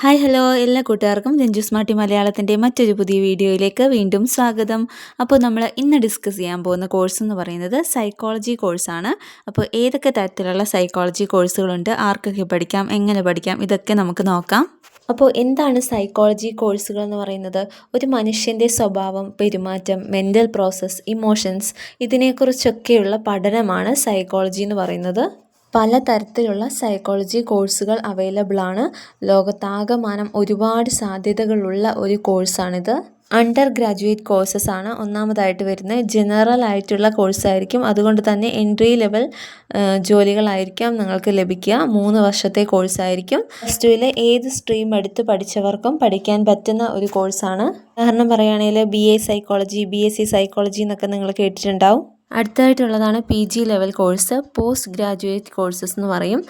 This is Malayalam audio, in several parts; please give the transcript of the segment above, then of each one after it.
ഹായ് ഹലോ എല്ലാ കൂട്ടുകാർക്കും രഞ്ജു സ്മാർട്ടി മലയാളത്തിൻ്റെ മറ്റൊരു പുതിയ വീഡിയോയിലേക്ക് വീണ്ടും സ്വാഗതം. അപ്പോൾ നമ്മൾ ഇന്ന് ഡിസ്കസ് ചെയ്യാൻ പോകുന്ന കോഴ്സ് എന്ന് പറയുന്നത് സൈക്കോളജി കോഴ്സാണ്. അപ്പോൾ ഏതൊക്കെ തരത്തിലുള്ള സൈക്കോളജി കോഴ്സുകളുണ്ട്, ആർക്കൊക്കെ പഠിക്കാം, എങ്ങനെ പഠിക്കാം, ഇതൊക്കെ നമുക്ക് നോക്കാം. അപ്പോൾ എന്താണ് സൈക്കോളജി കോഴ്സുകൾ എന്ന് പറയുന്നത്? ഒരു മനുഷ്യൻ്റെ സ്വഭാവം, പെരുമാറ്റം, മെൻ്റൽ പ്രോസസ്സ്, ഇമോഷൻസ് ഇതിനെക്കുറിച്ചൊക്കെയുള്ള പഠനമാണ് സൈക്കോളജി എന്ന് പറയുന്നത്. പലതരത്തിലുള്ള സൈക്കോളജി കോഴ്സുകൾ അവൈലബിൾ ആണ്. ലോകത്താകമാനം ഒരുപാട് സാധ്യതകളുള്ള ഒരു കോഴ്സാണിത്. അണ്ടർ ഗ്രാജുവേറ്റ് കോഴ്സസ് ആണ് ഒന്നാമതായിട്ട് വരുന്നത്. ജനറൽ ആയിട്ടുള്ള കോഴ്സായിരിക്കും, അതുകൊണ്ട് തന്നെ എൻട്രി ലെവൽ ജോലികളായിരിക്കാം നിങ്ങൾക്ക് ലഭിക്കുക. 3 വർഷത്തെ കോഴ്സായിരിക്കും. പ്ലസ് ടുവിലെ ഏത് സ്ട്രീം എടുത്ത് പഠിച്ചവർക്കും പഠിക്കാൻ പറ്റുന്ന ഒരു കോഴ്സാണ്. ഉദാഹരണം പറയുകയാണെങ്കിൽ BA സൈക്കോളജി, BSc സൈക്കോളജി എന്നൊക്കെ നിങ്ങൾ കേട്ടിട്ടുണ്ടാവും. അടുത്തതായിട്ടുള്ളതാണ് PG level course, post graduate courses എന്ന് പറയും.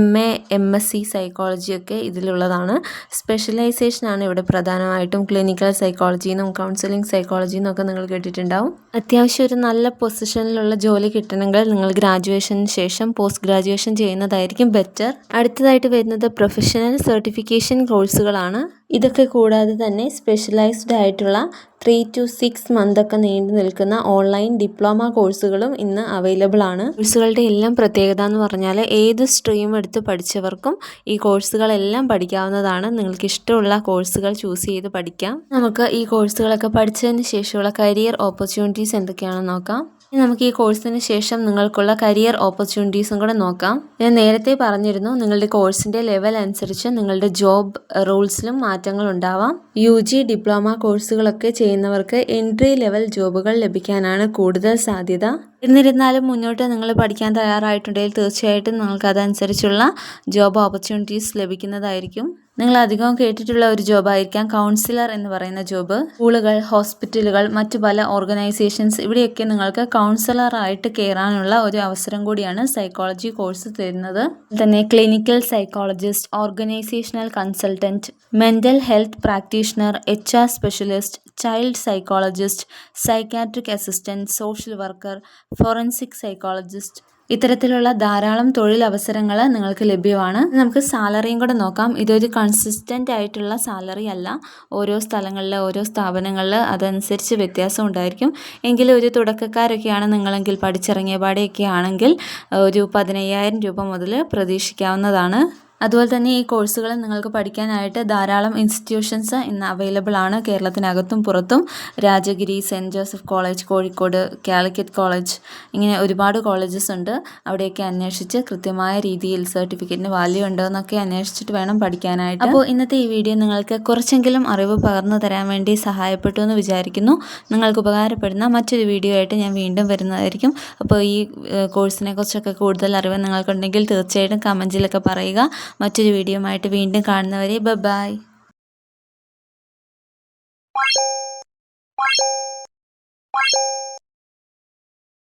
MA MSc സൈക്കോളജിയൊക്കെ ഇതിലുള്ളതാണ്. സ്പെഷ്യലൈസേഷനാണ് ഇവിടെ പ്രധാനമായിട്ടും. ക്ലിനിക്കൽ സൈക്കോളജി എന്നും കൗൺസിലിംഗ് സൈക്കോളജി എന്നൊക്കെ നിങ്ങൾ കേട്ടിട്ടുണ്ടാവും. അത്യാവശ്യം ഒരു നല്ല പൊസിഷനിലുള്ള ജോലി കിട്ടണമെങ്കിൽ നിങ്ങൾ ഗ്രാജുവേഷന് ശേഷം പോസ്റ്റ് ഗ്രാജുവേഷൻ ചെയ്യുന്നതായിരിക്കും ബെറ്റർ. അടുത്തതായിട്ട് വരുന്നത് പ്രൊഫഷണൽ സർട്ടിഫിക്കേഷൻ കോഴ്സുകളാണ്. ഇതൊക്കെ കൂടാതെ തന്നെ സ്പെഷ്യലൈസ്ഡ് ആയിട്ടുള്ള 3 to 6 മന്തൊക്കെ നീണ്ടു നിൽക്കുന്ന ഓൺലൈൻ ഡിപ്ലോമ കോഴ്സുകളും ഇന്ന് അവൈലബിൾ ആണ്. കോഴ്സുകളുടെ എല്ലാം പ്രത്യേകത എന്ന് പറഞ്ഞാൽ ഏത് സ്ട്രീം എടുത്ത് പഠിച്ചവർക്കും ഈ കോഴ്സുകളെല്ലാം പഠിക്കാവുന്നതാണ്. നിങ്ങൾക്ക് ഇഷ്ടമുള്ള കോഴ്സുകൾ ചൂസ് ചെയ്ത് പഠിക്കാം. നമുക്ക് ഈ കോഴ്സുകളൊക്കെ പഠിച്ചതിന് ശേഷമുള്ള കരിയർ ഓപ്പർച്യൂണിറ്റീസ് എന്തൊക്കെയാണെന്ന് നോക്കാം. നമുക്ക് ഈ കോഴ്സിന് ശേഷം നിങ്ങൾക്കുള്ള കരിയർ ഓപ്പർച്യൂണിറ്റീസും കൂടെ നോക്കാം. ഞാൻ നേരത്തെ പറഞ്ഞിരുന്നു, നിങ്ങളുടെ കോഴ്സിൻ്റെ ലെവൽ അനുസരിച്ച് നിങ്ങളുടെ ജോബ് റൂൾസിലും മാറ്റങ്ങൾ ഉണ്ടാവാം. UG ഡിപ്ലോമ കോഴ്സുകളൊക്കെ ചെയ്യുന്നവർക്ക് എൻട്രി ലെവൽ ജോബുകൾ ലഭിക്കാനാണ് കൂടുതൽ സാധ്യത. എന്നിരുന്നാലും മുന്നോട്ട് നിങ്ങൾ പഠിക്കാൻ തയ്യാറായിട്ടുണ്ടെങ്കിൽ തീർച്ചയായിട്ടും നിങ്ങൾക്ക് അതനുസരിച്ചുള്ള ജോബ് ഓപ്പർച്യൂണിറ്റീസ് ലഭിക്കുന്നതായിരിക്കും. നിങ്ങൾ അധികം കേട്ടിട്ടുള്ള ഒരു ജോബായിരിക്കാം കൗൺസിലർ എന്ന് പറയുന്ന ജോബ്. സ്കൂളുകൾ, ഹോസ്പിറ്റലുകൾ, മറ്റു പല ഓർഗനൈസേഷൻസ് ഇവിടെയൊക്കെ നിങ്ങൾക്ക് കൗൺസിലറായിട്ട് കയറാനുള്ള ഒരു അവസരം കൂടിയാണ് സൈക്കോളജി കോഴ്സ് തരുന്നത്. തന്നെ clinical psychologist, organisational consultant, mental health practitioner, HR specialist, child psychologist, psychiatric assistant, social worker, forensic psychologist ഇത്തരത്തിലുള്ള ധാരാളം തൊഴിലവസരങ്ങൾ നിങ്ങൾക്ക് ലഭ്യമാണ്. നമുക്ക് സാലറിയും കൂടെ നോക്കാം. ഇതൊരു കൺസിസ്റ്റൻ്റ് ആയിട്ടുള്ള സാലറി അല്ല. ഓരോ സ്ഥലങ്ങളിൽ, ഓരോ സ്ഥാപനങ്ങളിൽ അതനുസരിച്ച് വ്യത്യാസം ഉണ്ടായിരിക്കും. എങ്കിലും ഒരു തുടക്കക്കാരൊക്കെയാണ് നിങ്ങളെങ്കിൽ, പഠിച്ചിറങ്ങിയ പാടെയൊക്കെ ആണെങ്കിൽ ഒരു 15,000 രൂപ മുതൽ പ്രതീക്ഷിക്കാവുന്നതാണ്. അതുപോലെ തന്നെ ഈ കോഴ്സുകൾ നിങ്ങൾക്ക് പഠിക്കാനായിട്ട് ധാരാളം ഇൻസ്റ്റിറ്റ്യൂഷൻസ് ഇന്ന് അവൈലബിൾ ആണ്. കേരളത്തിനകത്തും പുറത്തും Rajagiri, saint Joseph college Kozhikode, Calicut college, ഇങ്ങനെ ഒരുപാട് കോളേജസ് ഉണ്ട്. അവിടെയൊക്കെ അന്വേഷിച്ച് കൃത്യമായ രീതിയിൽ സർട്ടിഫിക്കറ്റിന് വാല്യൂ ഉണ്ടോ എന്നൊക്കെ അന്വേഷിച്ചിട്ട് വേണം പഠിക്കാനായിട്ട്. അപ്പോൾ ഇന്നത്തെ ഈ വീഡിയോ നിങ്ങൾക്ക് കുറച്ചെങ്കിലും അറിവ് പകർന്നു തരാൻ വേണ്ടി സഹായപ്പെട്ടു എന്ന് വിചാരിക്കുന്നു. നിങ്ങൾക്ക് ഉപകാരപ്പെടുന്ന മറ്റൊരു വീഡിയോ ആയിട്ട് ഞാൻ വീണ്ടും വരുന്നതായിരിക്കും. അപ്പോൾ ഈ കോഴ്സിനെ കുറിച്ചൊക്കെ കൂടുതൽ അറിവ് നിങ്ങൾക്കുണ്ടെങ്കിൽ തീർച്ചയായിട്ടും കമൻറ്റിലൊക്കെ പറയുക. മറ്റൊരു വീഡിയോ ആയിട്ട് വീണ്ടും കാണുന്നവരെ ബൈ.